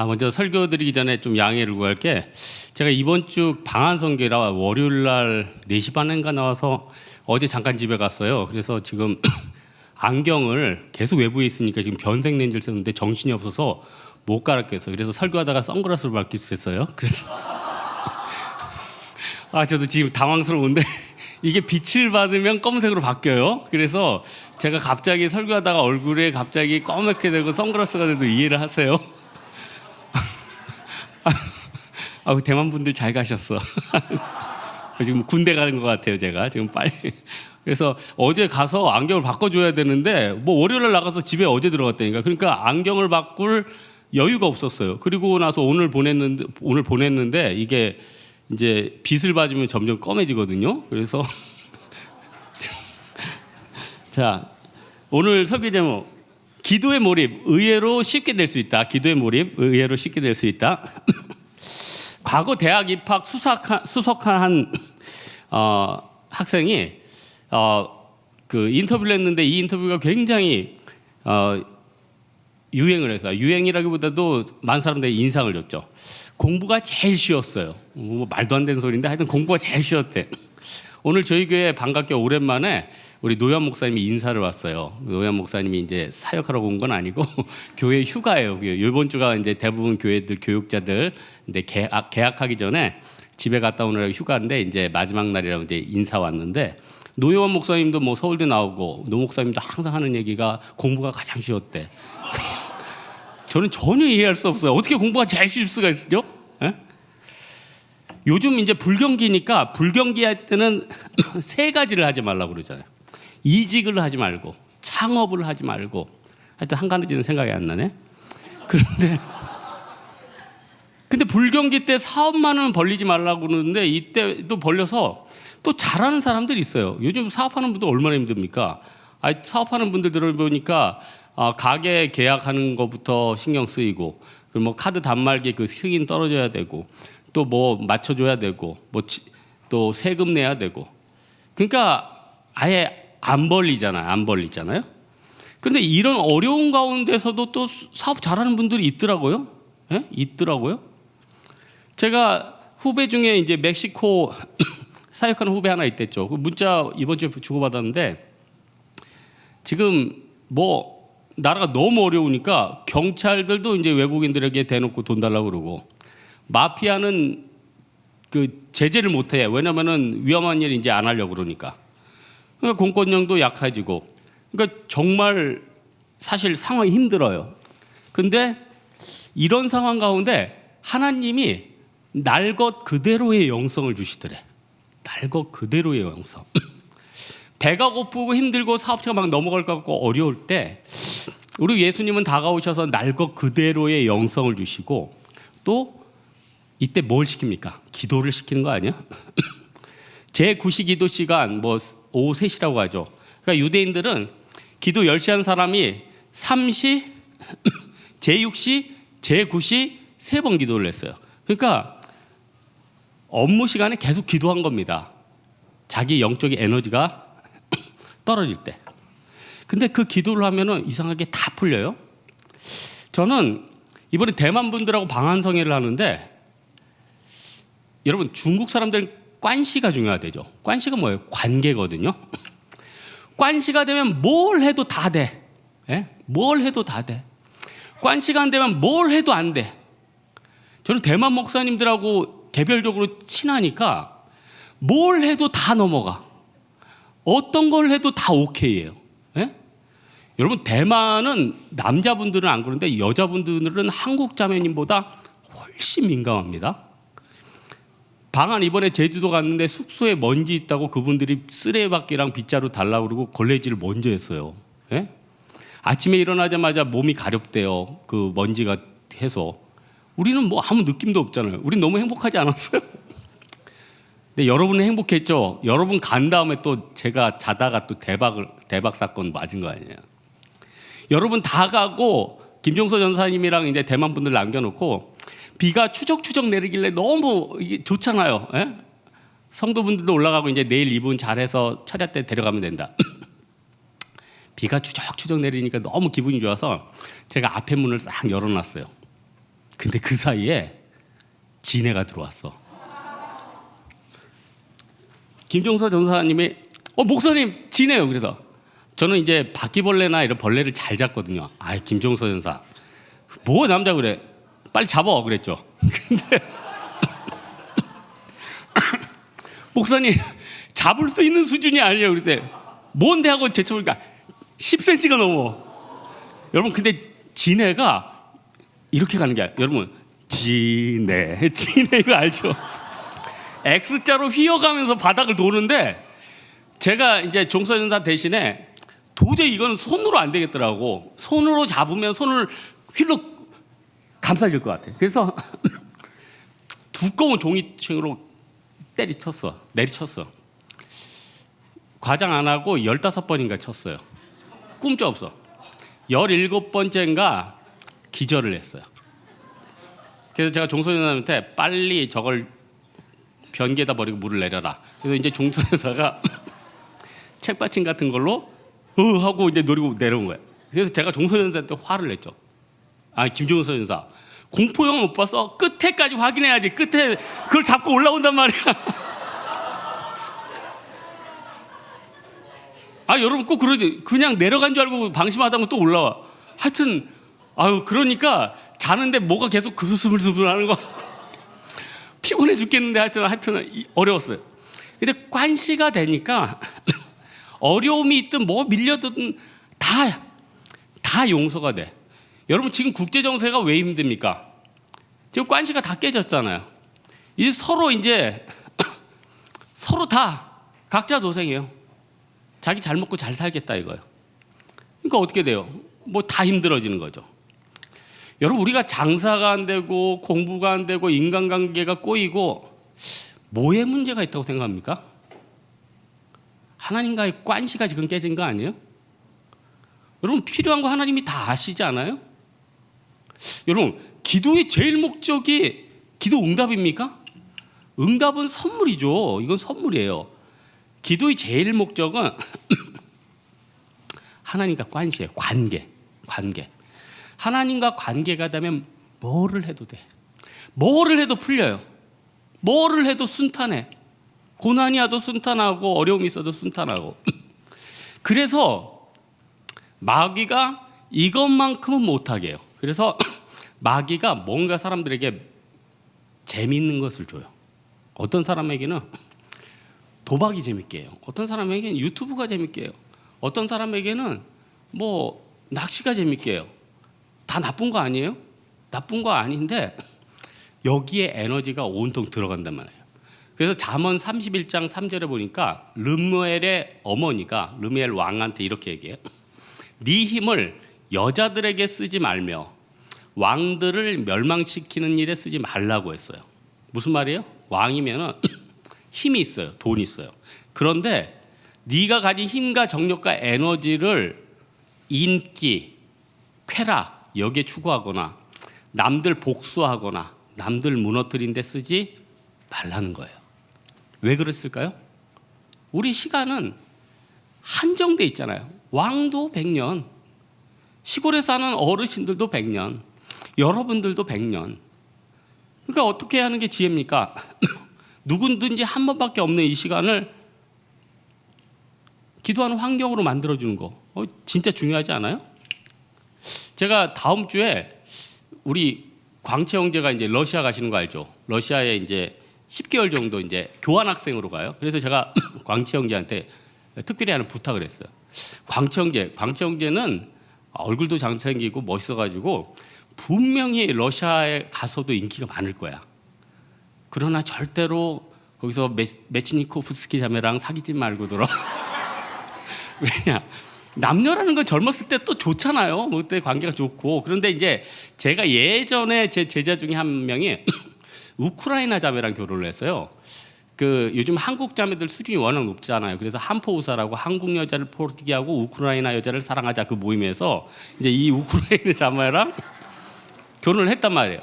먼저 설교 드리기 전에 좀 양해를 구할게. 제가 이번 주 방한선교라 월요일 날 4시 반인가 나와서 어제 잠깐 집에 갔어요. 그래서 지금 안경을 계속 외부에 있으니까 지금 변색 렌즈를 썼는데 정신이 없어서 못 갈아꼈어요. 그래서 설교하다가 선글라스를 밝힐 수 있어요. 그래서 저도 지금 당황스러운데 이게 빛을 받으면 검은색으로 바뀌어요. 그래서 제가 갑자기 설교하다가 얼굴에 갑자기 검게 되고 선글라스가 돼도 이해를 하세요. 대만 분들 잘 가셨어. 지금 군대 가는 것 같아요, 제가 지금 빨리. 그래서 어제 가서 안경을 바꿔줘야 되는데 월요일날 나가서 집에 어제 들어갔다니까. 그러니까 안경을 바꿀 여유가 없었어요. 그리고 나서 오늘 보냈는데 이게 이제 빛을 받으면 점점 검해지거든요. 그래서 자, 오늘 설교 제목 기도의 몰입 의외로 쉽게 될 수 있다. 기도의 몰입 의외로 쉽게 될 수 있다. 과거 대학 입학 수석한 한 학생이 그 인터뷰를 했는데 이 인터뷰가 굉장히 유행을 해서 유행이라기보다도 많은 사람들이 인상을 줬죠. 공부가 제일 쉬웠어요. 말도 안 되는 소리인데 하여튼 공부가 제일 쉬웠대. 오늘 저희 교회에 반갑게 오랜만에 우리 노현 목사님이 인사를 왔어요. 노현 목사님이 이제 사역하러 온 건 아니고 교회 휴가예요. 이번 주가 이제 대부분 교회들 교육자들 근데 개학하기 전에 집에 갔다 오느라고 휴가인데 이제 마지막 날이라고 이제 인사 왔는데 노현 목사님도 서울대 나오고 노 목사님도 항상 하는 얘기가 공부가 가장 쉬웠대. 저는 전혀 이해할 수 없어요. 어떻게 공부가 제일 쉬울 수가 있죠? 에? 요즘 이제 불경기니까 불경기 할 때는 세 가지를 하지 말라고 그러잖아요. 이직을 하지 말고 창업을 하지 말고 하여튼 한 가지는 생각이 안 나네. 근데 불경기 때 사업만 원 벌리지 말라고 그러는데 이때도 벌려서 또 잘하는 사람들이 있어요. 요즘 사업하는 분들 얼마나 힘듭니까? 사업하는 분들 들어보니까 가게 계약하는 것부터 신경 쓰이고 카드 단말기 그 승인 떨어져야 되고 또 맞춰줘야 되고 또 세금 내야 되고 그러니까 아예 안 벌리잖아요. 그런데 이런 어려운 가운데서도 또 사업 잘하는 분들이 있더라고요. 예? 있더라고요. 제가 후배 중에 이제 멕시코 사역하는 후배 하나 있댔죠. 그 문자 이번 주에 주고받았는데 지금 나라가 너무 어려우니까 경찰들도 이제 외국인들에게 대놓고 돈 달라고 그러고 마피아는 그 제재를 못해. 왜냐면은 위험한 일 이제 안 하려고 그러니까. 그러니까 공권력도 약해지고. 그러니까 정말 사실 상황이 힘들어요. 근데 이런 상황 가운데 하나님이 날 것 그대로의 영성을 주시더래. 날 것 그대로의 영성. 배가 고프고 힘들고 사업체가 막 넘어갈 것 같고 어려울 때 우리 예수님은 다가오셔서 날 것 그대로의 영성을 주시고 또 이때 뭘 시킵니까? 기도를 시키는 거 아니야? 제9시 기도 시간 오후 3시라고 하죠. 그러니까 유대인들은 기도 10시 하는 사람이 3시, 제6시, 제9시 3번 기도를 했어요. 그러니까 업무 시간에 계속 기도한 겁니다. 자기 영적인 에너지가 떨어질 때. 근데 그 기도를 하면은 이상하게 다 풀려요. 저는 이번에 대만 분들하고 방한성회를 하는데 여러분 중국 사람들은 관시가 중요하대죠. 관시가 뭐예요? 관계거든요. 관시가 되면 뭘 해도 다 돼. 예? 뭘 해도 다 돼. 관시가 안 되면 뭘 해도 안 돼. 저는 대만 목사님들하고 개별적으로 친하니까 뭘 해도 다 넘어가. 어떤 걸 해도 다 오케이예요. 예? 여러분 대만은 남자분들은 안 그런데 여자분들은 한국 자매님보다 훨씬 민감합니다. 방한 이번에 제주도 갔는데 숙소에 먼지 있다고 그분들이 쓰레기바퀴랑 빗자루 달라고 그러고 걸레질을 먼저 했어요. 예? 아침에 일어나자마자 몸이 가렵대요. 그 먼지가 해서. 우리는 아무 느낌도 없잖아요. 우린 너무 행복하지 않았어요? 근데 여러분은 행복했죠? 여러분 간 다음에 또 제가 자다가 또 대박 사건 맞은 거 아니에요? 여러분 다 가고 김종서 전사님이랑 이제 대만 분들 남겨놓고 비가 추적추적 내리길래 너무 이게 좋잖아요. 예? 성도분들도 올라가고 이제 내일 이분 잘해서 철야 때 데려가면 된다. 비가 추적추적 내리니까 너무 기분이 좋아서 제가 앞에 문을 싹 열어놨어요. 근데 그 사이에 진해가 들어왔어. 김종서 전사님이 목사님 진해요. 그래서 저는 이제 바퀴벌레나 이런 벌레를 잘 잡거든요. 김종서 전사 뭐 남자 그래 빨리 잡아 그랬죠. 근데 목사님 잡을 수 있는 수준이 아니에요. 그래서 뭔데 하고 제쳐보니까 10cm가 넘어. 여러분 근데 진해가 이렇게 가는 게 아니에요. 여러분 진해 이거 알죠? X자로 휘어가면서 바닥을 도는데 제가 이제 종서전사 대신에 도저히 이건 손으로 안 되겠더라고. 손으로 잡으면 손을 휠로 감싸질 것 같아. 그래서 두꺼운 종이책으로 내리쳤어. 과장 안 하고 15번인가 쳤어요. 꿈쩍없어. 17번째인가 기절을 했어요. 그래서 제가 종서전사한테 빨리 저걸 변기에다 버리고 물을 내려라. 그래서 이제 종서전사가 책받침 같은 걸로 하고 이제 노리고 내려온 거예요. 그래서 제가 종서전사한테 화를 냈죠. 김종서 전사 공포영화 못 봤어? 끝에까지 확인해야지. 끝에 그걸 잡고 올라온단 말이야. 여러분 꼭 그러지. 그냥 내려간 줄 알고 방심하다가 또 올라와. 하여튼 그러니까 자는데 뭐가 계속 그스물스물 하는 거 피곤해 죽겠는데 하여튼 어려웠어요. 근데 관시가 되니까 어려움이 있든 뭐 밀려든 다 용서가 돼. 여러분 지금 국제정세가 왜 힘듭니까? 지금 관시가 다 깨졌잖아요. 이제 서로 다 각자 도생이에요. 자기 잘 먹고 잘 살겠다 이거예요. 그러니까 어떻게 돼요? 뭐 다 힘들어지는 거죠. 여러분 우리가 장사가 안 되고 공부가 안 되고 인간관계가 꼬이고 뭐에 문제가 있다고 생각합니까? 하나님과의 관시가 지금 깨진 거 아니에요? 여러분 필요한 거 하나님이 다 아시지 않아요? 여러분 기도의 제일 목적이 기도 응답입니까? 응답은 선물이죠. 이건 선물이에요. 기도의 제일 목적은 하나님과 관시예요. 관계. 하나님과 관계가 되면 뭐를 해도 돼. 뭐를 해도 풀려요. 뭐를 해도 순탄해. 고난이 와도 순탄하고 어려움이 있어도 순탄하고. 그래서 마귀가 이것만큼은 못하게 해요. 그래서 마귀가 뭔가 사람들에게 재미있는 것을 줘요. 어떤 사람에게는 도박이 재밌게 해요. 어떤 사람에게는 유튜브가 재밌게 해요. 어떤 사람에게는 뭐 낚시가 재밌게 해요. 다 나쁜 거 아니에요? 나쁜 거 아닌데 여기에 에너지가 온통 들어간단 말이에요. 그래서 잠언 31장 3절에 보니까 르무엘의 어머니가 르무엘 왕한테 이렇게 얘기해요. 네 힘을 여자들에게 쓰지 말며 왕들을 멸망시키는 일에 쓰지 말라고 했어요. 무슨 말이에요? 왕이면은 힘이 있어요. 돈이 있어요. 그런데 네가 가진 힘과 정력과 에너지를 인기, 쾌락 여기에 추구하거나 남들 복수하거나 남들 무너뜨린 데 쓰지 말라는 거예요. 왜 그랬을까요? 우리 시간은 한정돼 있잖아요. 왕도 100년, 시골에 사는 어르신들도 100년, 여러분들도 100년. 그러니까 어떻게 하는 게 지혜입니까? 누구든지 한 번밖에 없는 이 시간을 기도하는 환경으로 만들어주는 거 진짜 중요하지 않아요? 제가 다음 주에 우리 광채 형제가 이제 러시아 가시는 거 알죠? 러시아에 이제 10개월 정도 이제 교환학생으로 가요. 그래서 제가 광채 형제한테 특별히 하는 부탁을 했어요. 광채 형제는 얼굴도 잘생기고 멋있어가지고 분명히 러시아에 가서도 인기가 많을 거야. 그러나 절대로 거기서 메치니코프스키 자매랑 사귀지 말고더라. 왜냐? 남녀라는 건 젊었을 때 또 좋잖아요. 뭐 그때 관계가 좋고. 그런데 이제 제가 예전에 제 제자 중에 한 명이 우크라이나 자매랑 결혼을 했어요. 그 요즘 한국 자매들 수준이 워낙 높잖아요. 그래서 한포우사라고 한국 여자를 포기하고 우크라이나 여자를 사랑하자 그 모임에서 이제 이 우크라이나 자매랑 결혼을 했단 말이에요.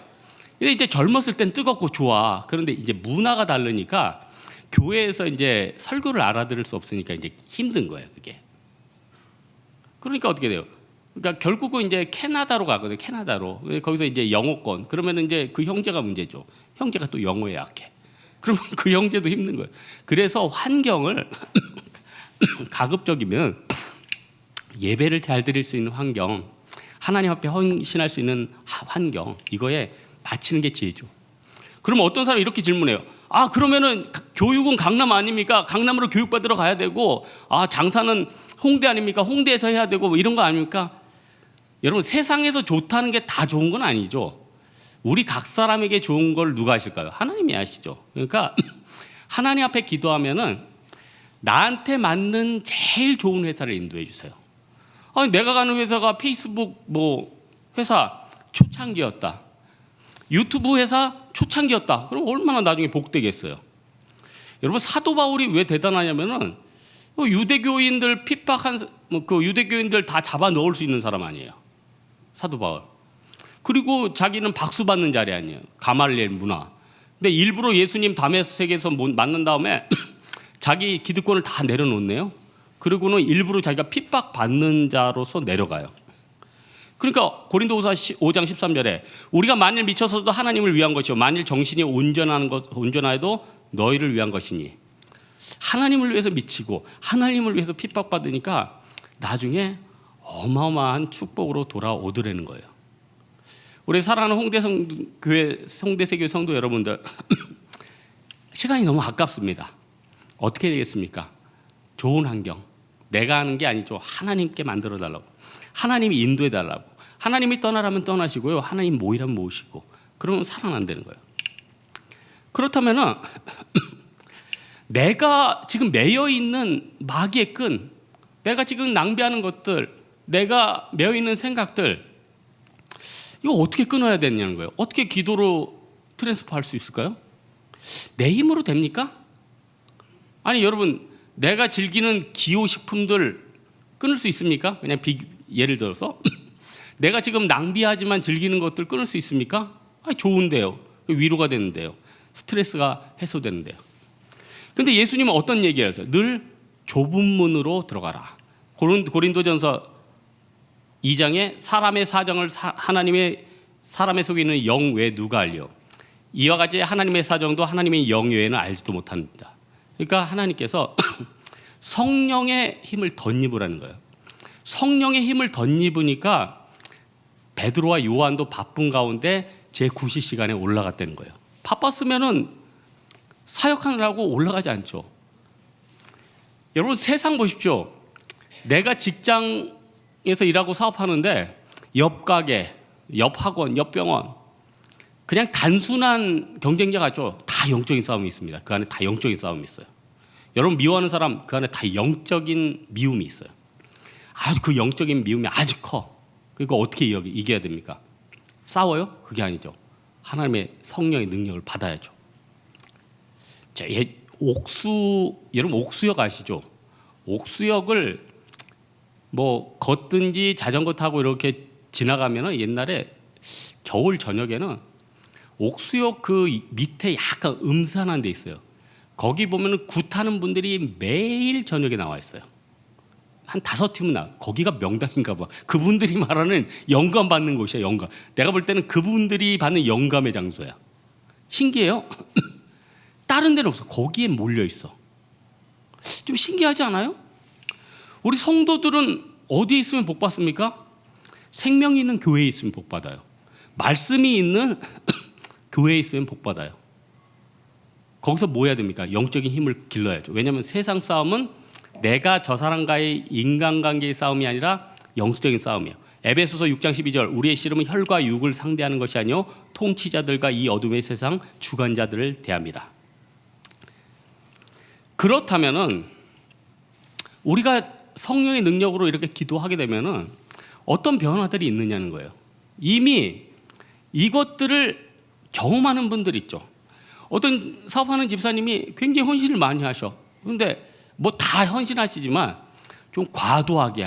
근데 이제 젊었을 땐 뜨겁고 좋아. 그런데 이제 문화가 다르니까 교회에서 이제 설교를 알아들을 수 없으니까 이제 힘든 거예요, 그게. 그러니까 어떻게 돼요? 그러니까 결국은 이제 캐나다로 가거든요. 캐나다로. 거기서 이제 영어권. 그러면 이제 그 형제가 문제죠. 형제가 또 영어에 약해. 그러면 그 형제도 힘든 거예요. 그래서 환경을 가급적이면 예배를 잘 드릴 수 있는 환경, 하나님 앞에 헌신할 수 있는 환경, 이거에 맞추는 게 지혜죠. 그러면 어떤 사람이 이렇게 질문해요. 아, 그러면은 교육은 강남 아닙니까? 강남으로 교육받으러 가야 되고, 아, 장사는 홍대 아닙니까? 홍대에서 해야 되고, 뭐 이런 거 아닙니까? 여러분, 세상에서 좋다는 게 다 좋은 건 아니죠. 우리 각 사람에게 좋은 걸 누가 아실까요? 하나님이 아시죠. 그러니까 하나님 앞에 기도하면은 나한테 맞는 제일 좋은 회사를 인도해 주세요. 아니, 내가 가는 회사가 페이스북 뭐 회사 초창기였다. 유튜브 회사 초창기였다. 그럼 얼마나 나중에 복되겠어요. 여러분, 사도 바울이 왜 대단하냐면은 유대교인들 핍박한 그 유대교인들 다 잡아 넣을 수 있는 사람 아니에요. 사도 바울. 그리고 자기는 박수 받는 자리 아니에요. 가말리엘 문화. 근데 일부러 예수님 다메섹에서 만난 다음에 자기 기득권을 다 내려놓네요. 그리고는 일부러 자기가 핍박받는 자로서 내려가요. 그러니까 고린도후서 5장 13절에 우리가 만일 미쳐서도 하나님을 위한 것이요 만일 정신이 온전하여도 너희를 위한 것이니, 하나님을 위해서 미치고 하나님을 위해서 핍박받으니까 나중에 어마어마한 축복으로 돌아오더라는 거예요. 우리 사랑하는 홍대세교회 성도 여러분들, 시간이 너무 아깝습니다. 어떻게 되겠습니까? 좋은 환경, 내가 하는 게 아니죠. 하나님께 만들어 달라고, 하나님이 인도해 달라고. 하나님이 떠나라면 떠나시고요, 하나님 모이라면 모으시고, 그러면 살아난다는 거예요. 그렇다면은 내가 지금 매여 있는 마귀의 끈, 내가 지금 낭비하는 것들, 내가 매여 있는 생각들, 이거 어떻게 끊어야 되냐는 거예요. 어떻게 기도로 트랜스퍼할 수 있을까요? 내 힘으로 됩니까? 아니, 여러분, 내가 즐기는 기호식품들 끊을 수 있습니까? 그냥 예를 들어서 내가 지금 낭비하지만 즐기는 것들 끊을 수 있습니까? 아니, 좋은데요. 위로가 되는데요. 스트레스가 해소되는데요. 그런데 예수님은 어떤 얘기를 하세요? 늘 좁은 문으로 들어가라. 고린도전서 2장에 사람의 사정을 하나님의 사람의 속에 있는 영 외에 누가 알려? 이와 같이 하나님의 사정도 하나님의 영 외에는 알지도 못합니다. 그러니까 하나님께서 성령의 힘을 덧입으라는 거예요. 성령의 힘을 덧입으니까 베드로와 요한도 바쁜 가운데 제9시 시간에 올라갔다는 거예요. 바빴으면은 사역하느라고 올라가지 않죠. 여러분, 세상 보십시오. 내가 직장에서 일하고 사업하는데 옆 가게, 옆 학원, 옆 병원, 그냥 단순한 경쟁자 같죠. 다 영적인 싸움이 있습니다. 그 안에 다 영적인 싸움이 있어요. 여러분, 미워하는 사람 그 안에 다 영적인 미움이 있어요. 아주 그 영적인 미움이 아주 커. 그러니까 어떻게 이겨야 됩니까? 싸워요? 그게 아니죠. 하나님의 성령의 능력을 받아야죠. 자, 여러분 옥수역 아시죠? 옥수역을 뭐 걷든지 자전거 타고 이렇게 지나가면은 옛날에 겨울 저녁에는 옥수역 그 밑에 약간 음산한 데 있어요. 거기 보면은 굿하는 분들이 매일 저녁에 나와 있어요. 한 5팀은 나. 거기가 명당인가 봐. 그분들이 말하는 영감 받는 곳이야, 영감. 내가 볼 때는 그분들이 받는 영감의 장소야. 신기해요. 다른 데는 없어. 거기에 몰려 있어. 좀 신기하지 않아요? 우리 성도들은 어디에 있으면 복 받습니까? 생명이 있는 교회에 있으면 복 받아요. 말씀이 있는 교회에 있으면 복 받아요. 거기서 뭐 해야 됩니까? 영적인 힘을 길러야죠. 왜냐하면 세상 싸움은 내가 저 사람과의 인간관계의 싸움이 아니라 영적인 싸움이에요. 에베소서 6장 12절, 우리의 씨름은 혈과 육을 상대하는 것이 아니요 통치자들과 이 어둠의 세상 주관자들을 대합니다. 그렇다면은 우리가 성령의 능력으로 이렇게 기도하게 되면은 어떤 변화들이 있느냐는 거예요. 이미 이것들을 경험하는 분들 있죠. 어떤 사업하는 집사님이 굉장히 헌신을 많이 하셔. 그런데 뭐 다 헌신하시지만 좀 과도하게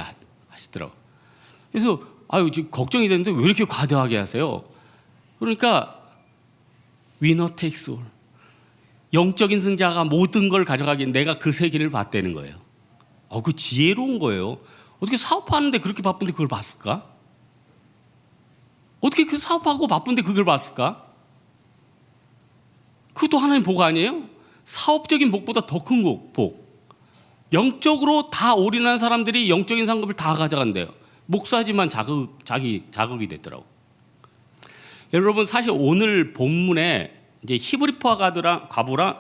하시더라고. 그래서 아유, 지금 걱정이 되는데 왜 이렇게 과도하게 하세요? 그러니까 위너 테이크스 올. 영적인 승자가 모든 걸 가져가긴 내가 그 세계를 봤다는 거예요. 그 지혜로운 거예요. 어떻게 사업하는데 그렇게 바쁜데 그걸 봤을까? 어떻게 그 사업하고 바쁜데 그걸 봤을까? 그것도 하나님 복 아니에요? 사업적인 복보다 더 큰 복. 영적으로 다 올인한 사람들이 영적인 상급을 다 가져간대요. 목사지만 자극이 됐더라고. 여러분, 사실 오늘 본문에 이제 히브리파 과부랑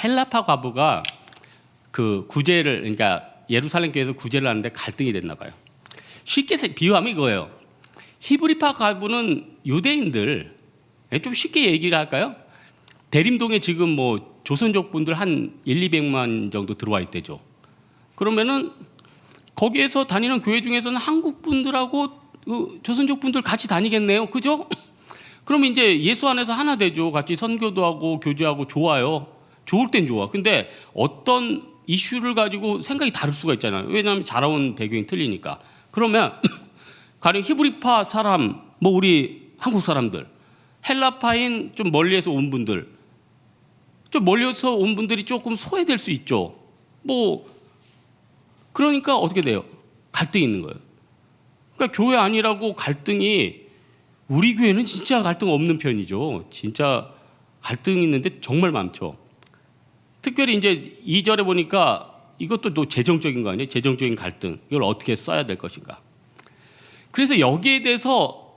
헬라파 과부가 그 구제를, 그러니까 예루살렘 교회에서 구제를 하는데 갈등이 됐나 봐요. 쉽게 비유하면 이거예요. 히브리파 과부는 유대인들, 좀 쉽게 얘기를 할까요? 대림동에 지금 뭐 조선족 분들 한 200만 정도 들어와 있대죠. 그러면은 거기에서 다니는 교회 중에서는 한국 분들하고 조선족 분들 같이 다니겠네요. 그죠? 그럼 이제 예수 안에서 하나 되죠. 같이 선교도 하고 교제하고 좋아요. 좋을 땐 좋아. 근데 어떤 이슈를 가지고 생각이 다를 수가 있잖아요. 왜냐하면 자라온 배경이 틀리니까. 그러면 가령 히브리파 사람, 뭐 우리 한국 사람들, 헬라파인 좀 멀리에서 온 분들, 좀 멀리서 온 분들이 조금 소외될 수 있죠. 뭐 그러니까 어떻게 돼요? 갈등이 있는 거예요. 그러니까 교회 아니라고 갈등이, 우리 교회는 진짜 갈등 없는 편이죠. 진짜 갈등이 있는데 정말 많죠. 특별히 이제 2절에 보니까 이것도 또 재정적인 거 아니에요? 재정적인 갈등. 이걸 어떻게 써야 될 것인가. 그래서 여기에 대해서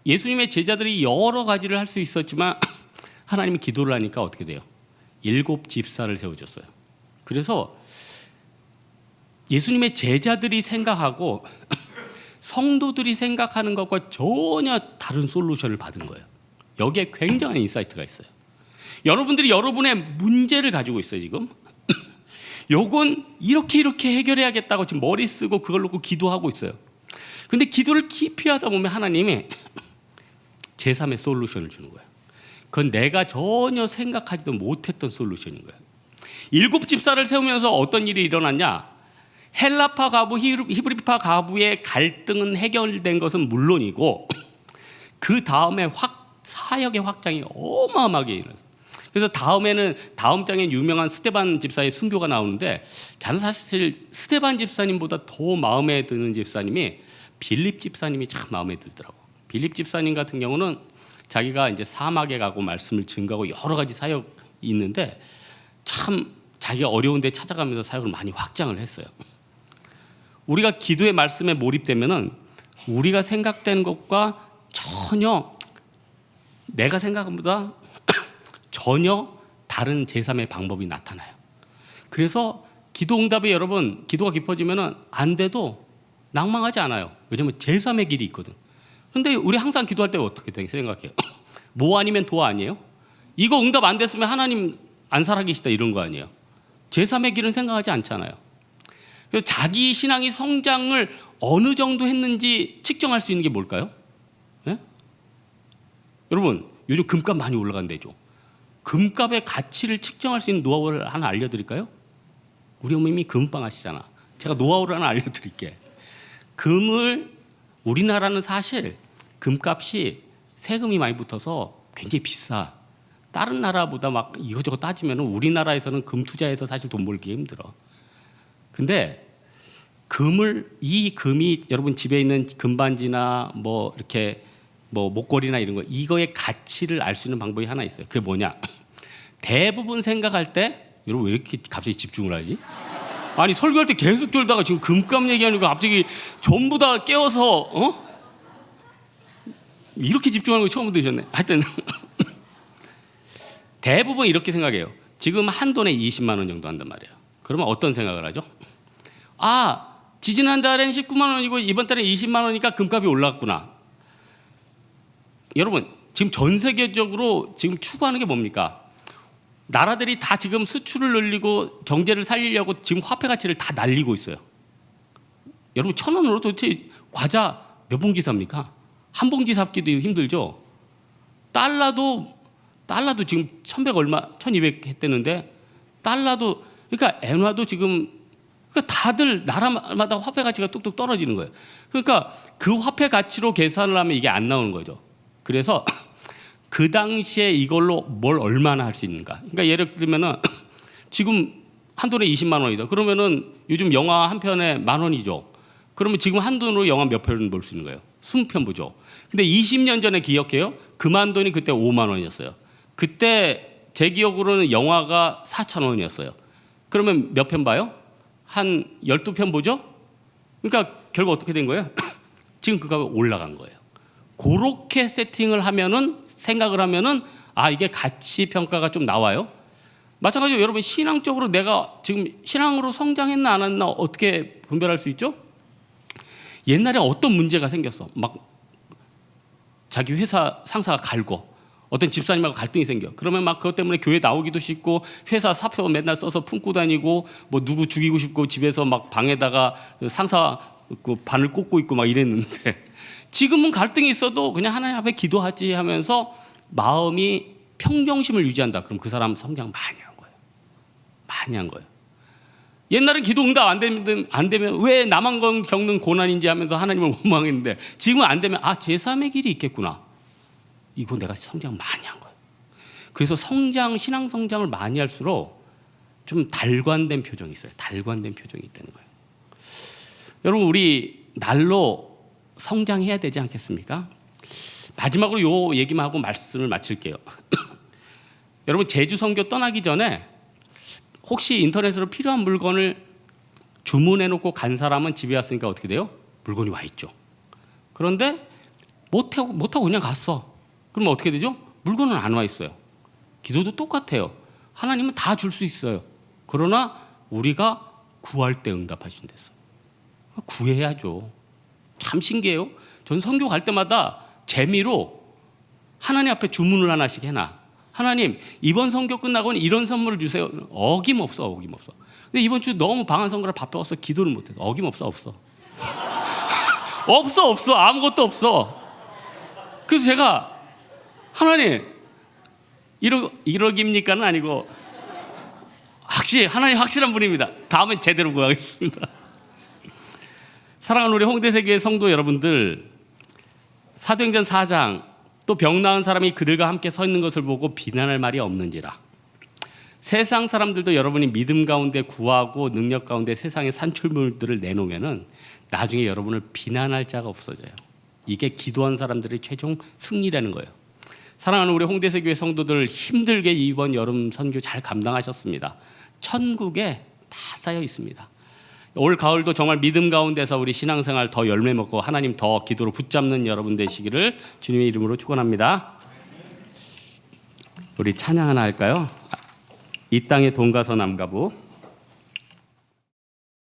예수님의 제자들이 여러 가지를 할 수 있었지만 하나님이 기도를 하니까 어떻게 돼요? 7 집사를 세워줬어요. 그래서 예수님의 제자들이 생각하고 성도들이 생각하는 것과 전혀 다른 솔루션을 받은 거예요. 여기에 굉장한 인사이트가 있어요. 여러분들이 여러분의 문제를 가지고 있어요, 지금. 요건 이렇게 해결해야겠다고 지금 머리 쓰고 그걸 놓고 기도하고 있어요. 근데 기도를 깊이 하다 보면 하나님이 제3의 솔루션을 주는 거예요. 그건 내가 전혀 생각하지도 못했던 솔루션인 거예요. 7 집사를 세우면서 어떤 일이 일어났냐? 헬라파 가부, 히브리파 가부의 갈등은 해결된 것은 물론이고 그 다음에 사역의 확장이 어마어마하게 일어났어요. 그래서 다음 장에 유명한 스데반 집사의 순교가 나오는데, 저는 사실 스데반 집사님보다 더 마음에 드는 집사님이 빌립 집사님이 참 마음에 들더라고. 빌립 집사님 같은 경우는 자기가 이제 사막에 가고 말씀을 증거하고 여러 가지 사역이 있는데 참 자기가 어려운 데 찾아가면서 사역을 많이 확장을 했어요. 우리가 기도의 말씀에 몰입되면은 우리가 생각된 것과 전혀, 내가 생각한 것보다 전혀 다른 제3의 방법이 나타나요. 그래서 기도 응답이, 여러분, 기도가 깊어지면은 안 돼도 낭망하지 않아요. 왜냐면 제3의 길이 있거든. 근데 우리 항상 기도할 때 어떻게 생각해요? 뭐 아니면 도 아니에요? 이거 응답 안 됐으면 하나님 안 살아계시다 이런 거 아니에요? 제3의 길은 생각하지 않잖아요. 그래서 자기 신앙이 성장을 어느 정도 했는지 측정할 수 있는 게 뭘까요? 네? 여러분, 요즘 금값 많이 올라간대죠. 금값의 가치를 측정할 수 있는 노하우를 하나 알려드릴까요? 우리 어머님이 금빵 하시잖아. 제가 노하우를 하나 알려드릴게. 우리나라는 사실 금값이 세금이 많이 붙어서 굉장히 비싸. 다른 나라보다 막 이거저거 따지면 우리나라에서는 금 투자해서 사실 돈 벌기 힘들어. 근데 이 금이 여러분 집에 있는 금반지나 뭐 이렇게 뭐 목걸이나 이런 거, 이거의 가치를 알 수 있는 방법이 하나 있어요. 그게 뭐냐? 대부분 생각할 때, 여러분 왜 이렇게 갑자기 집중을 하지? 아니 설교할 때 계속 돌다가 지금 금값 얘기하니까 갑자기 전부 다 깨워서 이렇게 집중하는 거 처음 들으셨네. 하여튼 대부분 이렇게 생각해요. 지금 한 돈에 20만 원 정도 한단 말이에요. 그러면 어떤 생각을 하죠? 아, 지지난달엔 19만 원이고 이번 달엔 20만 원이니까 금값이 올랐구나. 여러분, 지금 전 세계적으로 지금 추구하는 게 뭡니까? 나라들이 다 지금 수출을 늘리고 경제를 살리려고 지금 화폐 가치를 다 날리고 있어요. 여러분, 1,000원으로 도대체 과자 몇 봉지 삽니까? 한 봉지 삽기도 힘들죠. 달러도 지금 1,100 얼마, 1,200 했대는데, 달러도, 그러니까 엔화도 지금, 그러니까 다들 나라마다 화폐 가치가 뚝뚝 떨어지는 거예요. 그러니까 그 화폐 가치로 계산을 하면 이게 안 나오는 거죠. 그래서 그 당시에 이걸로 뭘 얼마나 할 수 있는가. 그러니까 예를 들면은 지금 한돈에 20만 원이다. 그러면은 요즘 영화 한 편에 10,000원이죠. 그러면 지금 한돈으로 영화 몇 편 볼 수 있는 거예요? 20편 보죠. 근데 20년 전에 기억해요? 그만돈이 그때 5만 원이었어요. 그때 제 기억으로는 영화가 4,000원이었어요. 그러면 몇 편 봐요? 한 12편 보죠? 그러니까 결국 어떻게 된 거예요? 지금 그 값이 올라간 거예요. 그렇게 세팅을 하면은, 생각을 하면은, 아, 이게 가치 평가가 좀 나와요. 마찬가지로 여러분, 신앙적으로 내가 지금 신앙으로 성장했나 안 했나 어떻게 분별할 수 있죠? 옛날에 어떤 문제가 생겼어. 막 자기 회사 상사가 갈고 어떤 집사님하고 갈등이 생겨. 그러면 막 그것 때문에 교회 나오기도 싫고 회사 사표 맨날 써서 품고 다니고 뭐 누구 죽이고 싶고 집에서 막 방에다가 상사 그 바늘 꽂고 있고 막 이랬는데 지금은 갈등이 있어도 그냥 하나님 앞에 기도하지 하면서 마음이 평정심을 유지한다. 그럼 그 사람 성장 많이 한 거예요. 많이 한 거예요. 옛날엔 기도 응답 안 되면 왜 나만 겪는 고난인지 하면서 하나님을 원망했는데 지금은 안 되면 아, 제3의 길이 있겠구나. 이거 내가 성장 많이 한 거예요. 그래서 신앙 성장을 많이 할수록 좀 달관된 표정이 있어요. 달관된 표정이 있다는 거예요. 여러분, 우리 날로 성장해야 되지 않겠습니까? 마지막으로 요 얘기만 하고 말씀을 마칠게요. 여러분, 제주 선교 떠나기 전에 혹시 인터넷으로 필요한 물건을 주문해놓고 간 사람은 집에 왔으니까 어떻게 돼요? 물건이 와 있죠. 그런데 못하고 그냥 갔어. 그러면 어떻게 되죠? 물건은 안 와 있어요. 기도도 똑같아요. 하나님은 다 줄 수 있어요. 그러나 우리가 구할 때 응답하신댔어. 구해야죠. 참 신기해요. 전 선교 갈 때마다 재미로 하나님 앞에 주문을 하나씩 해놔. 하나님, 이번 선교 끝나고는 이런 선물을 주세요. 어김없어. 근데 이번 주 너무 방한 선거라 바빠서 기도를 못해서 어김없어. 없어. 아무것도 없어. 그래서 제가 하나님, 이러깁니까는 아니고 하나님 확실한 분입니다. 다음엔 제대로 구하겠습니다. 사랑하는 우리 홍대세교회 성도 여러분들, 사도행전 4장 또 병 나은 사람이 그들과 함께 서 있는 것을 보고 비난할 말이 없는지라. 세상 사람들도 여러분이 믿음 가운데 구하고 능력 가운데 세상의 산출물들을 내놓으면은 나중에 여러분을 비난할 자가 없어져요. 이게 기도한 사람들의 최종 승리라는 거예요. 사랑하는 우리 홍대세교회 성도들, 힘들게 이번 여름 선교 잘 감당하셨습니다. 천국에 다 쌓여 있습니다. 올 가을도 정말 믿음 가운데서 우리 신앙생활 더 열매 먹고 하나님 더 기도로 붙잡는 여러분 되시기를 주님의 이름으로 축원합니다. 우리 찬양 하나 할까요? 이 땅의 돈가서 남가부.